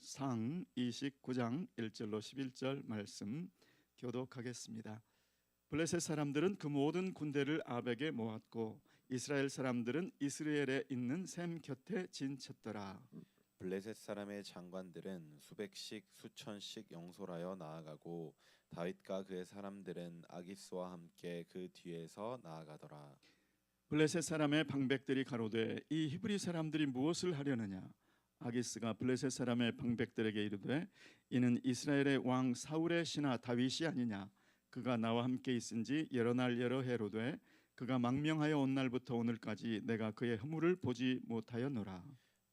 상 29장 1절로 11절 말씀 교독하겠습니다. 블레셋 사람들은 그 모든 군대를 아벡에 모았고 이스라엘 사람들은 이스라엘에 있는 셈 곁에 진쳤더라. 블레셋 사람의 장관들은 수백씩 수천씩 영솔하여 나아가고 다윗과 그의 사람들은 아기스와 함께 그 뒤에서 나아가더라. 블레셋 사람의 방백들이 가로되 이 히브리 사람들이 무엇을 하려느냐. 아기스가 블레셋 사람의 방백들에게 이르되 이는 이스라엘의 왕 사울의 신하 다윗이 아니냐. 그가 나와 함께 있은지 여러 날 여러 해로되 그가 망명하여 온 날부터 오늘까지 내가 그의 허물을 보지 못하였노라.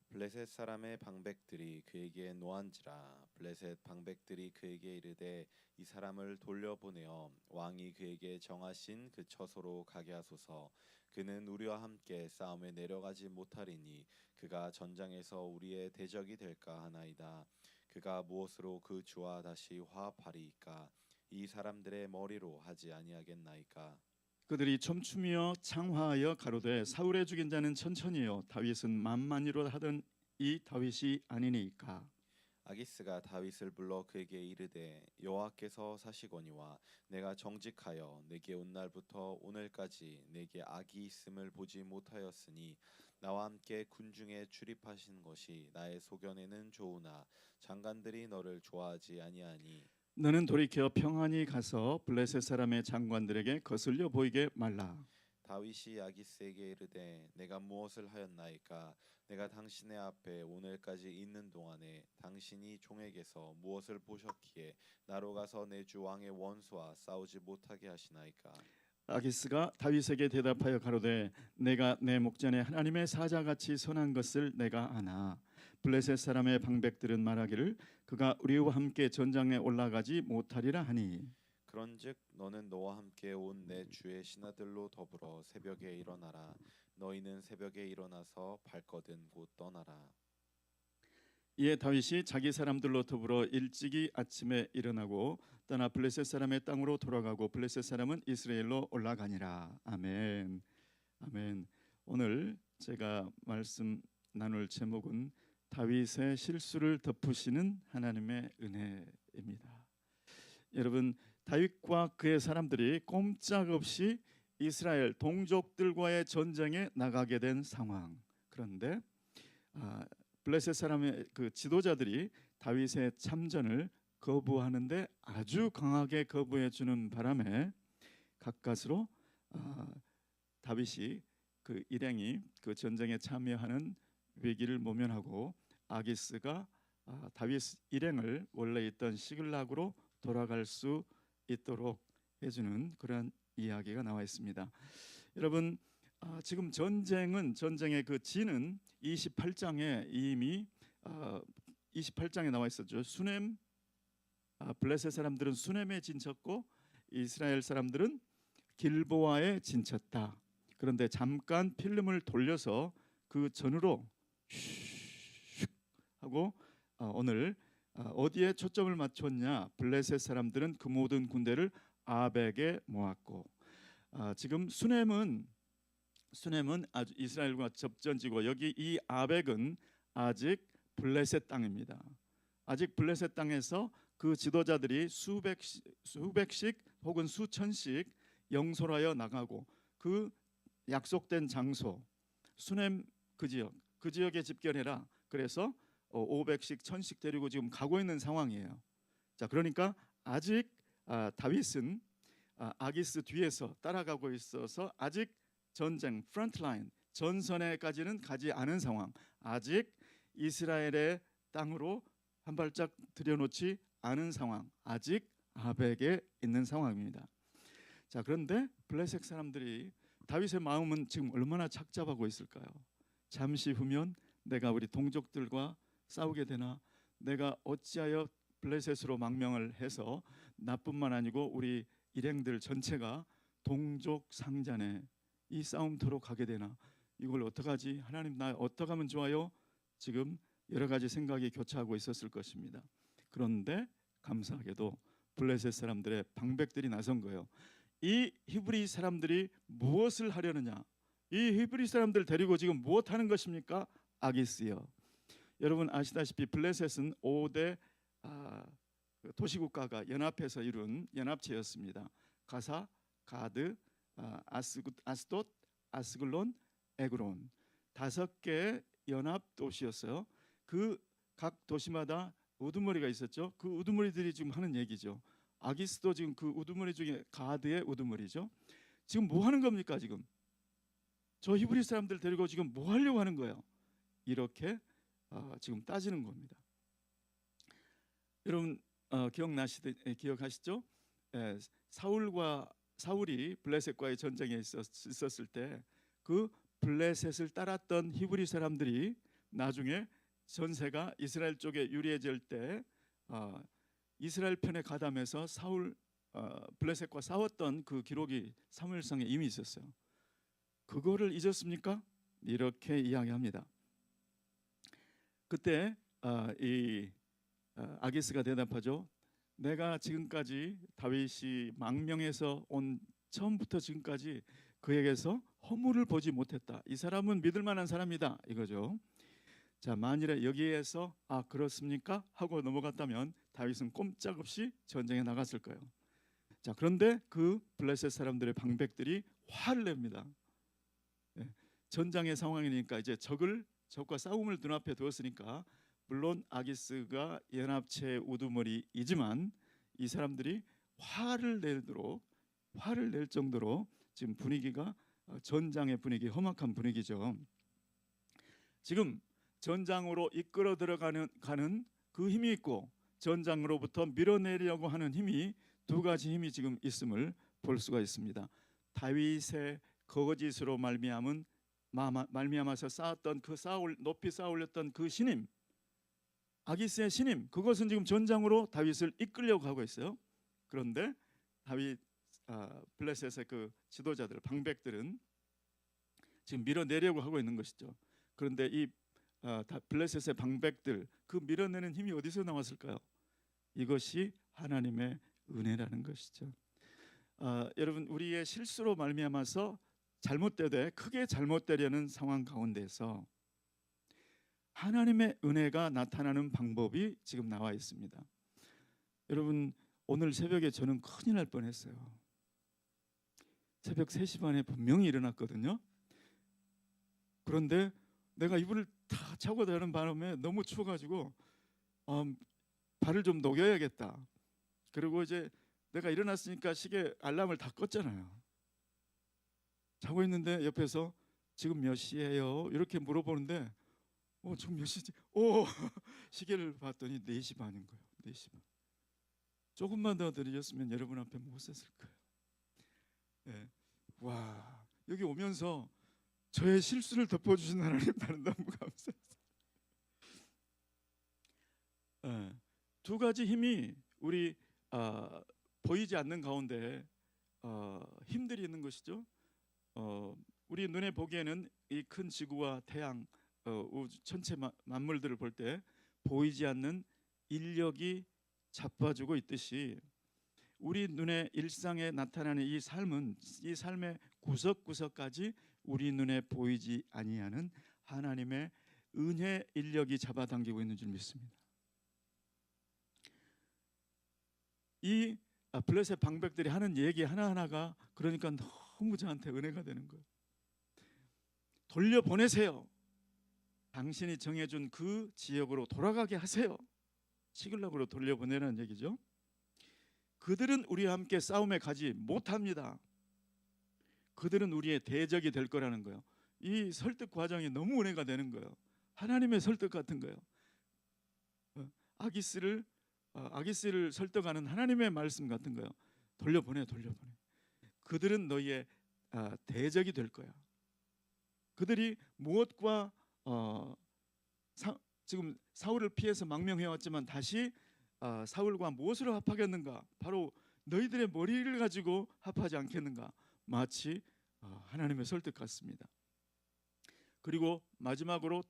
블레셋 사람의 방백들이 그에게 노한지라. 블레셋 방백들이 그에게 이르되 이 사람을 돌려보내어 왕이 그에게 정하신 그 처소로 가게 하소서. 그는 우리와 함께 싸움에 내려가지 못하리니 그가 전장에서 우리의 대적이 될까 하나이다. 그가 무엇으로 그 주와 다시 화합하리이까. 이 사람들의 머리로 하지 아니하겠나이까. 그들이 춤추며 창화하여 가로되 사울의 죽인 자는 천천히요 다윗은 만만히로 하던 이 다윗이 아니니까. 아기스가 다윗을 불러 그에게 이르되 여호와께서 사시거니와 내가 정직하여 내게 온 날부터 오늘까지 내게 악이 있음을 보지 못하였으니 나와 함께 군중에 출입하신 것이 나의 소견에는 좋으나 장관들이 너를 좋아하지 아니하니 너는 돌이켜 평안히 가서 블레셋 사람의 장관들에게 거슬려 보이게 말라. 다윗이 아기스에게 이르되 내가 무엇을 하였나이까. 내가 당신의 앞에 오늘까지 있는 동안에 당신이 종에게서 무엇을 보셨기에 나로 가서 내 주 왕의 원수와 싸우지 못하게 하시나이까. 아기스가 다윗에게 대답하여 가로되 내가 내 목전에 하나님의 사자같이 선한 것을 내가 아나. 블레셋 사람의 방백들은 말하기를 그가 우리와 함께 전장에 올라가지 못하리라 하니. 그런즉 너는 너와 함께 온 내 주의 신하들로 더불어 새벽에 일어나라. 너희는 새벽에 일어나서 발거든 곧 떠나라. 이에 다윗이 자기 사람들로 더불어 일찍이 아침에 일어나고 떠나 블레셋 사람의 땅으로 돌아가고 블레셋 사람은 이스라엘로 올라가니라. 아멘. 아멘. 오늘 제가 말씀 나눌 제목은 다윗의 실수를 덮으시는 하나님의 은혜입니다. 여러분, 다윗과 그의 사람들이 꼼짝없이 이스라엘 동족들과의 전쟁에 나가게 된 상황. 그런데 블레셋 사람의 그 지도자들이 다윗의 참전을 거부하는데 아주 강하게 거부해 주는 바람에 가까스로 다윗이 그 일행이 그 전쟁에 참여하는 위기를 모면하고 아기스가 다윗 일행을 원래 있던 시글락으로 돌아갈 수 있도록 해주는 그런 이야기가 나와 있습니다. 여러분, 지금 전쟁의 그 진은 28장에 이미 28장에 나와 있었죠. 수넴 블레셋 사람들은 수넴에 진쳤고 이스라엘 사람들은 길보아에 진쳤다. 그런데 잠깐 필름을 돌려서 그 전으로 슉 하고 오늘 어디에 초점을 맞췄냐? 블레셋 사람들은 그 모든 군대를 아벡에 모았고 지금 수넴은 아주 이스라엘과 접전지고 여기 이 아벡은 아직 블레셋 땅입니다. 아직 블레셋 땅에서 그 지도자들이 수백씩 혹은 수천씩 영솔하여 나가고 그 약속된 장소 수넴 그 지역에 집결해라. 그래서 500씩 1000씩 데리고 지금 가고 있는 상황이에요. 자, 그러니까 아직 다윗은 아기스 뒤에서 따라가고 있어서 아직 전쟁 프론트라인 전선에까지는 가지 않은 상황. 아직 이스라엘의 땅으로 한 발짝 들여놓지 않은 상황. 아직 아벡에 있는 상황입니다. 자, 그런데 블레셋 사람들이 다윗의 마음은 지금 얼마나 착잡하고 있을까요? 잠시 후면 내가 우리 동족들과 싸우게 되나, 내가 어찌하여 블레셋으로 망명을 해서 나뿐만 아니고 우리 일행들 전체가 동족 상잔에 이 싸움터로 가게 되나, 이걸 어떡하지? 하나님, 나 어떻게 하면 좋아요? 지금 여러 가지 생각이 교차하고 있었을 것입니다. 그런데 감사하게도 블레셋 사람들의 방백들이 나선 거예요. 이 히브리 사람들이 무엇을 하려느냐? 이 히브리 사람들 데리고 지금 무엇하는 것입니까? 아기스요. 여러분 아시다시피 블레셋은 5대 도시국가가 연합해서 이룬 연합체였습니다. 가사, 가드, 아스돗, 아스글론, 에그론 5개의 연합 도시였어요. 그 각 도시마다 우두머리가 있었죠. 그 우두머리들이 지금 하는 얘기죠. 아기스도 지금 그 우두머리 중에 가드의 우두머리죠. 지금 뭐 하는 겁니까? 지금 저 히브리 사람들 데리고 지금 뭐 하려고 하는 거예요? 이렇게 지금 따지는 겁니다. 여러분 기억하시죠? 사울이 블레셋과의 전쟁에 있었을 때 그 블레셋을 따랐던 히브리 사람들이 나중에 전세가 이스라엘 쪽에 유리해질 때 이스라엘 편에 가담해서 블레셋과 싸웠던 그 기록이 사무엘상에 이미 있었어요. 그거를 잊었습니까? 이렇게 이야기합니다. 그때 아기스가 대답하죠. 내가 지금까지 다윗이 망명해서 온 처음부터 지금까지 그에게서 허물을 보지 못했다. 이 사람은 믿을 만한 사람이다 이거죠. 자, 만일에 여기에서 그렇습니까? 하고 넘어갔다면 다윗은 꼼짝없이 전쟁에 나갔을 거예요. 자, 그런데 그 블레셋 사람들의 방백들이 화를 냅니다. 전장의 상황이니까 이제 적과 싸움을 눈앞에 두었으니까 물론 아기스가 연합체의 우두머리이지만 이 사람들이 화를 낼 정도로 지금 분위기가 전장의 분위기, 험악한 분위기죠. 지금 전장으로 이끌어 들어가는 그 힘이 있고 전장으로부터 밀어내려고 하는 힘이 두 가지 힘이 지금 있음을 볼 수가 있습니다. 다윗의 거짓으로 말미암아서 쌓았던 높이 쌓아올렸던 그 신임, 아기스의 신임, 그것은 지금 전장으로 다윗을 이끌려고 하고 있어요. 그런데 블레셋의 그 지도자들, 방백들은 지금 밀어내려고 하고 있는 것이죠. 그런데 이 블레셋의 방백들, 그 밀어내는 힘이 어디서 나왔을까요? 이것이 하나님의 은혜라는 것이죠. 여러분, 우리의 실수로 말미암아서 크게 잘못되려는 상황 가운데서 하나님의 은혜가 나타나는 방법이 지금 나와 있습니다. 여러분, 오늘 새벽에 저는 큰일 날 뻔했어요. 새벽 3시 반에 분명히 일어났거든요. 그런데 내가 이불을 다 차고 자는 바람에 너무 추워가지고 발을 좀 녹여야겠다. 그리고 이제 내가 일어났으니까 시계 알람을 다 껐잖아요. 자고 있는데 옆에서 지금 몇 시예요? 이렇게 물어보는데 지금 몇 시지? 시계를 봤더니 4시 반인 거예요. 4시 반. 조금만 더 느렸으면 여러분 앞에 못 섰을 거예요. 네. 와, 여기 오면서 저의 실수를 덮어주신 하나님 나는 너무 감사했어요. 두 가지 힘이 우리 보이지 않는 가운데 힘들이 있는 것이죠. 우리 눈에 보기에는 이 큰 지구와 태양, 우주 전체 만물들을 볼 때 보이지 않는 인력이 잡아주고 있듯이 우리 눈에 일상에 나타나는 이 삶의 구석구석까지 우리 눈에 보이지 아니하는 하나님의 은혜 인력이 잡아당기고 있는 줄 믿습니다. 이 블레셋 방백들이 하는 얘기 하나하나가 그러니까 너무 저한테 은혜가 되는 거예요. 돌려보내세요. 당신이 정해준 그 지역으로 돌아가게 하세요. 시글락으로 돌려보내라는 얘기죠. 그들은 우리와 함께 싸움에 가지 못합니다. 그들은 우리의 대적이 될 거라는 거예요. 이 설득 과정이 너무 은혜가 되는 거예요. 하나님의 설득 같은 거예요. 아기스를 설득하는 하나님의 말씀 같은 거예요. 돌려보내. 그들은 너희의 대적이 될 거야. 그들이 무엇과 지금 사울을 피해서 망명해왔지만 다시 사울과 무엇으로 합하겠는가? 바로 너희들의 머리를 가지고 합하지 않겠는가? 마치 하나님의 설득 같습니다. 그리고 마지막으로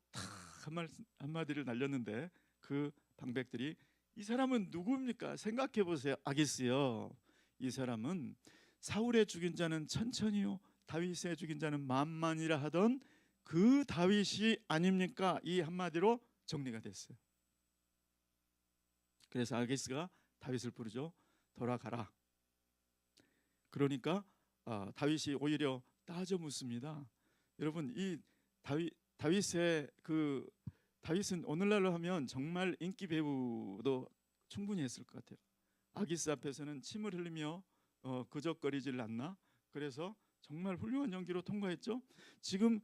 한마디를 날렸는데 그 방백들이 이 사람은 누구입니까? 생각해 보세요. 아기스요. 이 사람은 사울의 죽인 자는 천천히요 다윗의 죽인 자는 만만이라 하던 그 다윗이 아닙니까? 이 한마디로 정리가 됐어요. 그래서 아기스가 다윗을 부르죠. 돌아가라. 그러니까 다윗이 오히려 따져 묻습니다. 여러분, 이 다윗의 다윗은 오늘날로 하면 정말 인기 배우도 충분히 했을 것 같아요. 아기스 앞에서는 침을 흘리며 그적거리질 않나? 그래서 정말 훌륭한 연기로 통과했죠. 지금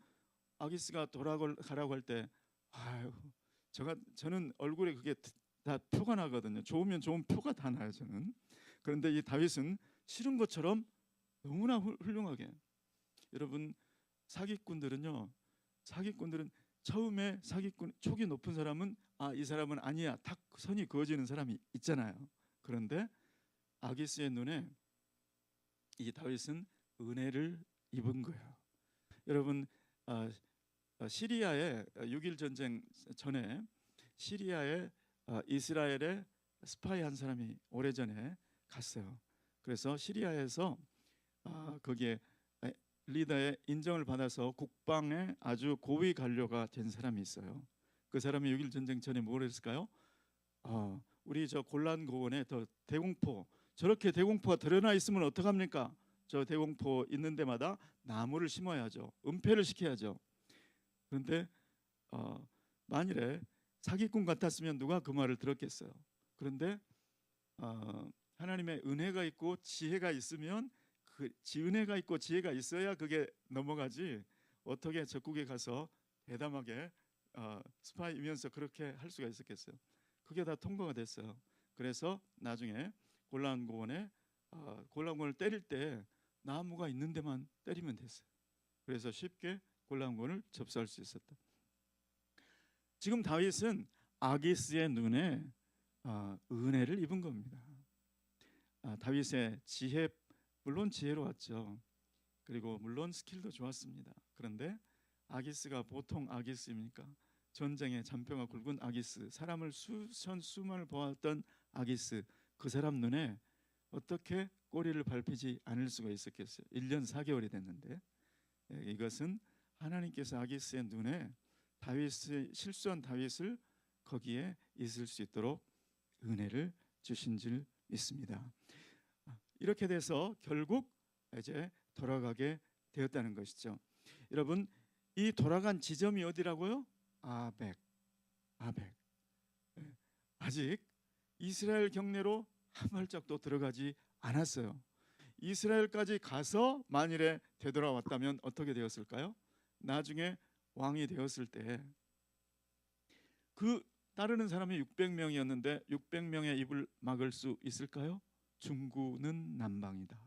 아기스가 돌아가라고 할 때, 아유, 저는 얼굴에 그게 다 표가 나거든요. 좋으면 좋은 표가 다 나요, 저는. 그런데 이 다윗은 싫은 것처럼 너무나 훌륭하게. 여러분, 사기꾼들은 처음에 사기꾼 촉이 높은 사람은 이 사람은 아니야, 탁 선이 그어지는 사람이 있잖아요. 그런데 아기스의 눈에 이 다윗은 은혜를 입은 거예요. 여러분, 시리아의 6.1 전쟁 전에 시리아에 이스라엘의 스파이 한 사람이 오래전에 갔어요. 그래서 시리아에서 거기에 리더의 인정을 받아서 국방에 아주 고위 관료가 된 사람이 있어요. 그 사람이 6.1 전쟁 전에 뭘 했을까요? 우리 저 골란 고원에 더 대공포, 저렇게 대공포가 드러나 있으면 어떡합니까? 저 대공포 있는 데마다 나무를 심어야죠. 은폐를 시켜야죠. 그런데 만일에 사기꾼 같았으면 누가 그 말을 들었겠어요. 그런데 하나님의 은혜가 있고 지혜가 있으면 은혜가 있고 지혜가 있어야 그게 넘어가지, 어떻게 적국에 가서 대담하게 스파이면서 그렇게 할 수가 있었겠어요. 그게 다 통과가 됐어요. 그래서 나중에 골란고원에 골란고원을 때릴 때 나무가 있는 데만 때리면 됐어요. 그래서 쉽게 골란고원을 접수할 수 있었다. 지금 다윗은 아기스의 눈에 은혜를 입은 겁니다. 다윗의 지혜, 물론 지혜로웠죠. 그리고 물론 스킬도 좋았습니다. 그런데 아기스가 보통 아기스입니까? 전쟁의 잔뼈가 굵은 아기스, 사람을 수만을 보았던 아기스, 그 사람 눈에 어떻게 꼬리를 밟히지 않을 수가 있었겠어요? 1년 4개월이 됐는데. 이것은 하나님께서 아기스의 눈에 실수한 다윗을 거기에 있을 수 있도록 은혜를 주신 줄 믿습니다. 이렇게 돼서 결국 이제 돌아가게 되었다는 것이죠. 여러분, 이 돌아간 지점이 어디라고요? 아벡. 아직 이스라엘 경내로 한 발짝도 들어가지 않았어요. 이스라엘까지 가서 만일에 되돌아왔다면 어떻게 되었을까요? 나중에 왕이 되었을 때 그 따르는 사람이 600명이었는데 600명의 입을 막을 수 있을까요? 중구는 남방이다.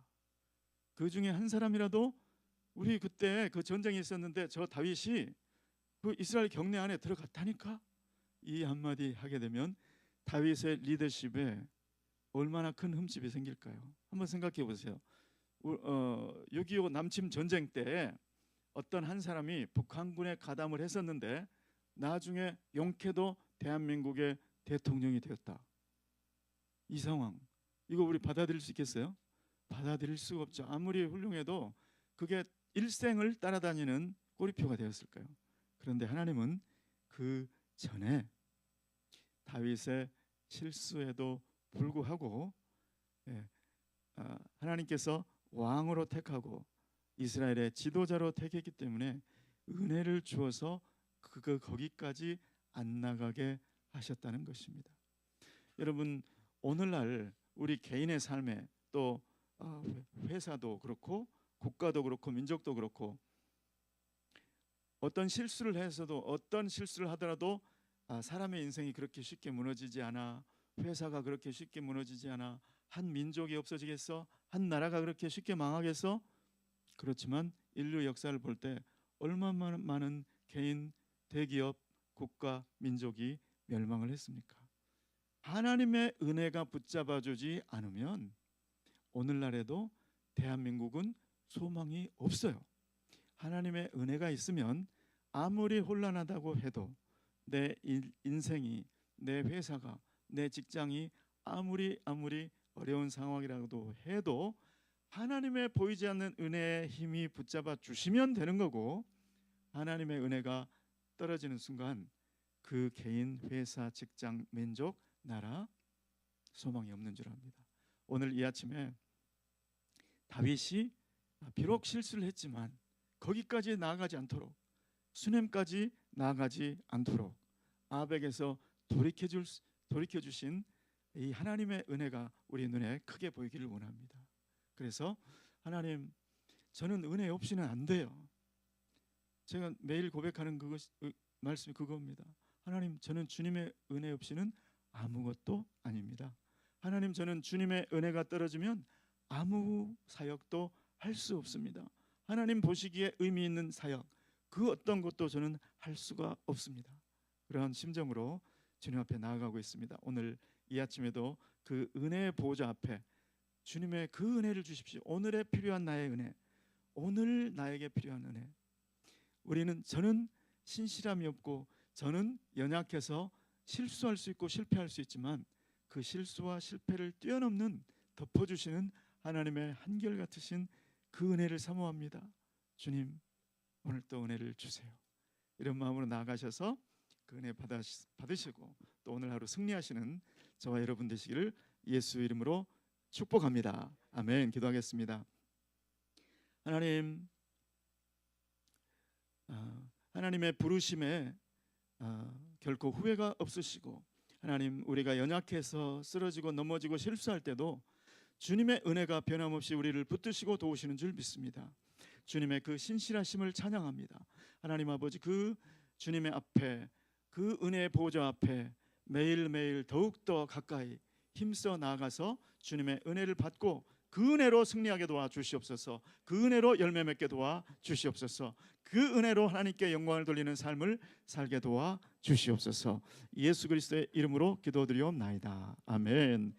그 중에 한 사람이라도 우리 그때 그 전쟁이 있었는데 저 다윗이 그 이스라엘 경내 안에 들어갔다니까, 이 한마디 하게 되면 다윗의 리더십에 얼마나 큰 흠집이 생길까요? 한번 생각해 보세요. 6.25 남침 전쟁 때 어떤 한 사람이 북한군에 가담을 했었는데 나중에 용케도 대한민국의 대통령이 되었다. 이 상황, 이거 우리 받아들일 수 있겠어요? 받아들일 수가 없죠. 아무리 훌륭해도 그게 일생을 따라다니는 꼬리표가 되었을까요? 그런데 하나님은 그 전에 다윗의 실수에도 불구하고 하나님께서 왕으로 택하고 이스라엘의 지도자로 택했기 때문에 은혜를 주어서 거기까지 안 나가게 하셨다는 것입니다. 여러분, 오늘날 우리 개인의 삶에 또 회사도 그렇고 국가도 그렇고 민족도 그렇고 어떤 실수를 해서도, 어떤 실수를 하더라도 사람의 인생이 그렇게 쉽게 무너지지 않아. 회사가 그렇게 쉽게 무너지지 않아. 한 민족이 없어지겠어? 한 나라가 그렇게 쉽게 망하겠어? 그렇지만 인류 역사를 볼 때 얼마나 많은 개인, 대기업, 국가, 민족이 멸망을 했습니까? 하나님의 은혜가 붙잡아주지 않으면 오늘날에도 대한민국은 소망이 없어요. 하나님의 은혜가 있으면 아무리 혼란하다고 해도 내 인생이, 내 회사가, 내 직장이 아무리 어려운 상황이라도 해도 하나님의 보이지 않는 은혜의 힘이 붙잡아 주시면 되는 거고, 하나님의 은혜가 떨어지는 순간 그 개인, 회사, 직장, 민족, 나라 소망이 없는 줄 압니다. 오늘 이 아침에 다윗이 비록 실수를 했지만 거기까지 나아가지 않도록, 수넴까지 나아가지 않도록 아벡에서 돌이켜주신 이 하나님의 은혜가 우리 눈에 크게 보이기를 원합니다. 그래서 하나님, 저는 은혜 없이는 안 돼요. 제가 매일 고백하는 말씀이 그겁니다. 하나님, 저는 주님의 은혜 없이는 아무것도 아닙니다. 하나님, 저는 주님의 은혜가 떨어지면 아무 사역도 할 수 없습니다. 하나님 보시기에 의미 있는 사역, 그 어떤 것도 저는 할 수가 없습니다. 그러한 심정으로 주님 앞에 나아가고 있습니다. 오늘 이 아침에도 그 은혜의 보좌 앞에 주님의 그 은혜를 주십시오. 오늘에 필요한 나의 은혜, 오늘 나에게 필요한 은혜. 저는 신실함이 없고 저는 연약해서 실수할 수 있고 실패할 수 있지만 그 실수와 실패를 뛰어넘는 덮어주시는 하나님의 한결같으신 그 은혜를 사모합니다. 주님, 오늘 또 은혜를 주세요. 이런 마음으로 나아가셔서 그 은혜 받으시고 또 오늘 하루 승리하시는 저와 여러분 되시기를 예수 이름으로 축복합니다. 아멘. 기도하겠습니다. 하나님, 하나님의 부르심에 결코 후회가 없으시고, 하나님, 우리가 연약해서 쓰러지고 넘어지고 실수할 때도 주님의 은혜가 변함없이 우리를 붙드시고 도우시는 줄 믿습니다. 주님의 그 신실하심을 찬양합니다. 하나님 아버지, 그 주님의 앞에, 그 은혜의 보좌 앞에 매일매일 더욱더 가까이 힘써 나아가서 주님의 은혜를 받고 그 은혜로 승리하게 도와 주시옵소서. 그 은혜로 열매 맺게 도와 주시옵소서. 그 은혜로 하나님께 영광을 돌리는 삶을 살게 도와 주시옵소서. 예수 그리스도의 이름으로 기도드리옵나이다. 아멘.